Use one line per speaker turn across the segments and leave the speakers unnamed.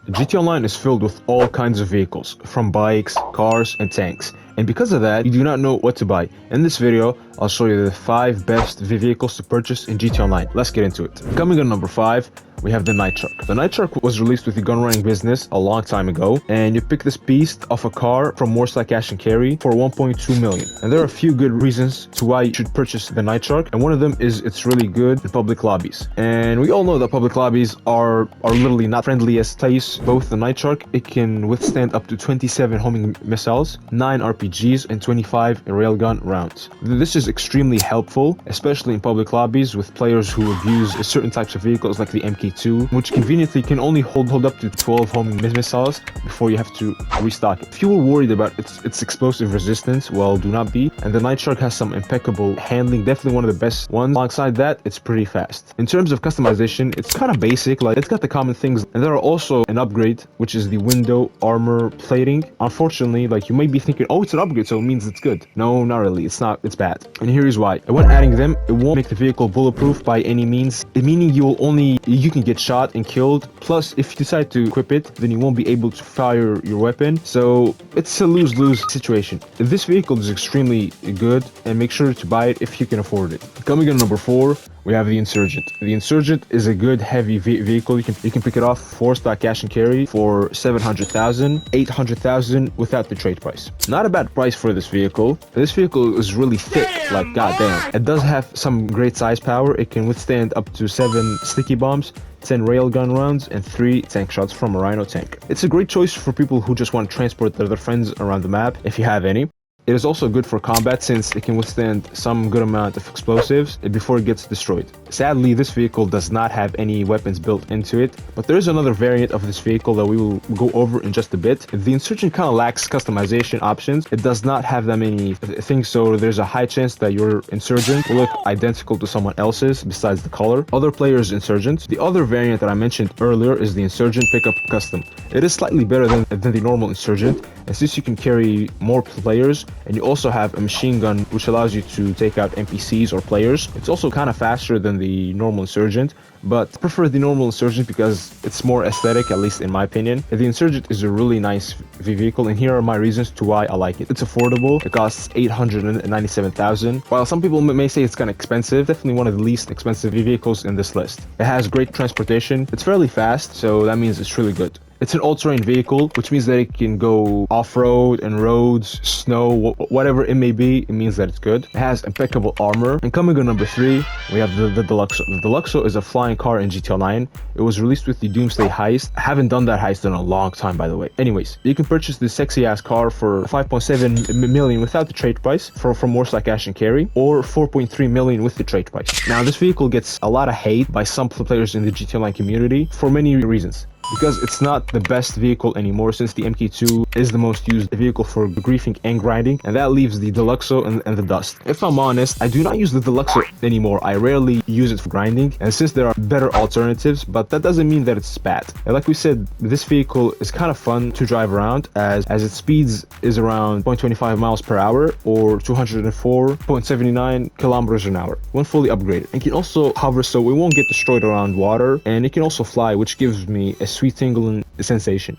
GT Online is filled with all kinds of vehicles, from bikes, cars, and tanks. And because of that, you do not know what to buy. In this video, I'll show you the 5 best vehicles to purchase in GT Online. Let's get into it. Coming in number 5, we have the Night Truck. The Night Truck was released with the gun running business a long time ago, and you pick this beast off a car from Morsla Cash and Carry for 1.2 million. And there are a few good reasons to why you should purchase the Night Truck, and one of them is it's really good in public lobbies. And we all know that public lobbies are literally not friendly as place. Both the Night Truck, it can withstand up to 27 homing missiles, 9 RPGs, and 25 railgun rounds. This is extremely helpful, especially in public lobbies with players who abuse certain types of vehicles like the MK2, which conveniently can only hold up to 12 homing missiles before you have to restock it. If you were worried about its explosive resistance, well, do not be. And the Night Truck has some impeccable handling, definitely one of the best ones. Alongside that, it's pretty fast. In terms of customization, it's kind of basic, like it's got the common things, and there are also an upgrade, which is the window armor plating. Unfortunately, like you might be thinking, oh, it's an upgrade, so it means it's good. No, not really. It's not. It's bad. And here's why. When adding them, it won't make the vehicle bulletproof by any means, meaning you can get shot and killed. Plus, if you decide to equip it, then you won't be able to fire your weapon. So it's a lose-lose situation. This vehicle is extremely good, and make sure to buy it if you can afford it. Coming in number 4, we have the Insurgent. The Insurgent is a good heavy vehicle. You can pick it off 4-star cash and carry for 700,000, 800,000 without the trade price. Not a bad price for this vehicle. This vehicle is really thick, like goddamn. It does have some great size power. It can withstand up to 7 sticky bombs, 10 railgun rounds, and 3 tank shots from a Rhino tank. It's a great choice for people who just want to transport their friends around the map, if you have any. It is also good for combat since it can withstand some good amount of explosives before it gets destroyed. Sadly, this vehicle does not have any weapons built into it, but there is another variant of this vehicle that we will go over in just a bit. The Insurgent kind of lacks customization options. It does not have that many things, so there's a high chance that your Insurgent will look identical to someone else's besides the color. Other players' Insurgents. The other variant that I mentioned earlier is the Insurgent Pickup Custom. It is slightly better than the normal Insurgent, and since you can carry more players, and you also have a machine gun which allows you to take out NPCs or players. It's also kind of faster than the normal Insurgent, but I prefer the normal Insurgent because it's more aesthetic, at least in my opinion. The Insurgent is a really nice vehicle, and here are my reasons to why I like it. It's affordable. It costs 897,000. While some people may say it's kind of expensive, definitely one of the least expensive vehicles in this list. It has great transportation. It's fairly fast, so that means it's really good. It's an all-terrain vehicle, which means that it can go off-road and roads, snow, whatever it may be. It means that it's good. It has impeccable armor. And coming on number 3, we have the Deluxo. The Deluxo is a flying car in GT Online. It was released with the Doomsday heist. I haven't done that heist in a long time, by the way. Anyways, you can purchase this sexy-ass car for 5.7 million without the trade price from Morsla Cash and Carry, or 4.3 million with the trade price. Now, this vehicle gets a lot of hate by some players in the GT Online community for many reasons. Because it's not the best vehicle anymore, since the MK2 is the most used vehicle for griefing and grinding, and that leaves the Deluxo and the dust. If I'm honest, I do not use the Deluxo anymore. I rarely use it for grinding, and since there are better alternatives, but that doesn't mean that it's bad. And like we said, this vehicle is kind of fun to drive around as its speeds is around 0.25 miles per hour or 204.79 kilometers an hour when fully upgraded. It can also hover so it won't get destroyed around water, and it can also fly, which gives me a sweet tingling sensation.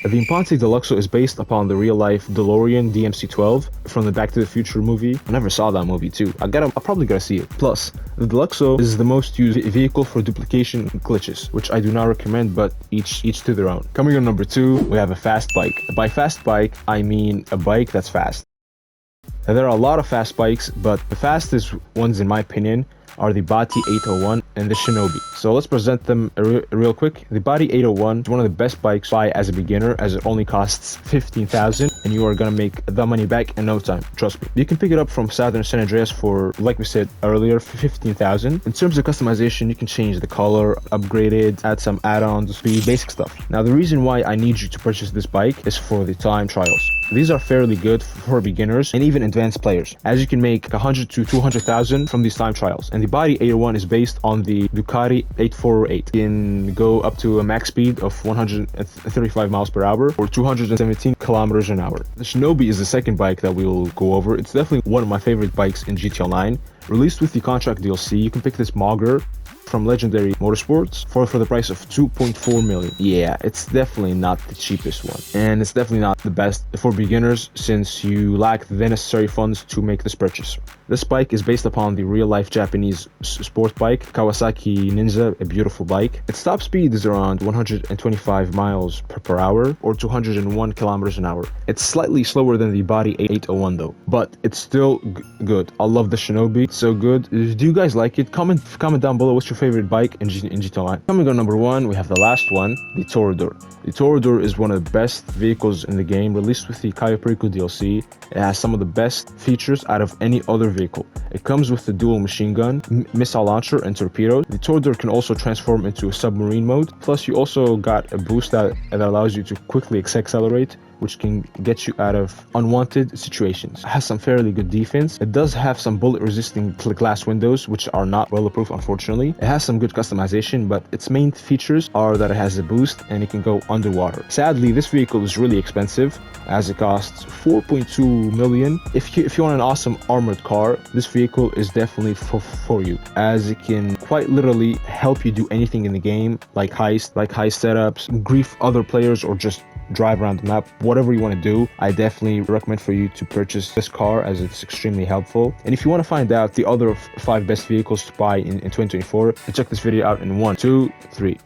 The Imponte Deluxo is based upon the real-life DeLorean DMC-12 from the Back to the Future movie. I never saw that movie too. I'll probably gotta see it. Plus, the Deluxo is the most used vehicle for duplication glitches, which I do not recommend, but each to their own. Coming on number 2, we have a fast bike. By fast bike, I mean a bike that's fast. Now, there are a lot of fast bikes, but the fastest ones, in my opinion, are the Bati 801 and the Shinobi. So let's present them real quick. The Bati 801 is one of the best bikes to buy as a beginner, as it only costs 15,000 and you are gonna make the money back in no time, trust me. You can pick it up from Southern San Andreas for, like we said earlier, 15,000. In terms of customization, you can change the color, upgrade it, add some add-ons, speed, basic stuff. Now, the reason why I need you to purchase this bike is for the time trials. These are fairly good for beginners and even advanced players, as you can make 100 to 200,000 from these time trials. And the Bati 801 is based on the Ducati 8408. You can go up to a max speed of 135 miles per hour or 217 kilometers an hour. The Shinobi is the second bike that we will go over. It's definitely one of my favorite bikes in GT Online. Released with the contract DLC, you can pick this Mogger from Legendary Motorsports for the price of 2.4 million. Yeah, it's definitely not the cheapest one, and it's definitely not the best for beginners since you lack the necessary funds to make this purchase. This bike is based upon the real-life Japanese sport bike Kawasaki Ninja, a beautiful bike. Its top speed is around 125 miles per hour or 201 kilometers an hour. It's slightly slower than the Body 801 though, but it's still good. I love the Shinobi, it's so good. Do you guys like it? Comment down below what's your favorite bike in GT Online. Coming on number 1, we have the last one, the Toreador. The Toreador is one of the best vehicles in the game, released with the Cayo Perico DLC. It has some of the best features out of any other vehicle. It comes with the dual machine gun, missile launcher, and torpedoes. The Toreador can also transform into a submarine mode. Plus, you also got a boost that allows you to quickly accelerate, which can get you out of unwanted situations. It has some fairly good defense. It does have some bullet-resisting glass windows, which are not weatherproof, unfortunately. It has some good customization, but its main features are that it has a boost and it can go underwater. Sadly, this vehicle is really expensive, as it costs 4.2 million. If you want an awesome armored car, this vehicle is definitely for you, as it can quite literally help you do anything in the game, like heist setups, grief other players, or just drive around the map. Whatever you want to do, I definitely recommend for you to purchase this car, as it's extremely helpful. And if you want to find out the other 5 best vehicles to buy in 2024, check this video out in 1, 2, 3.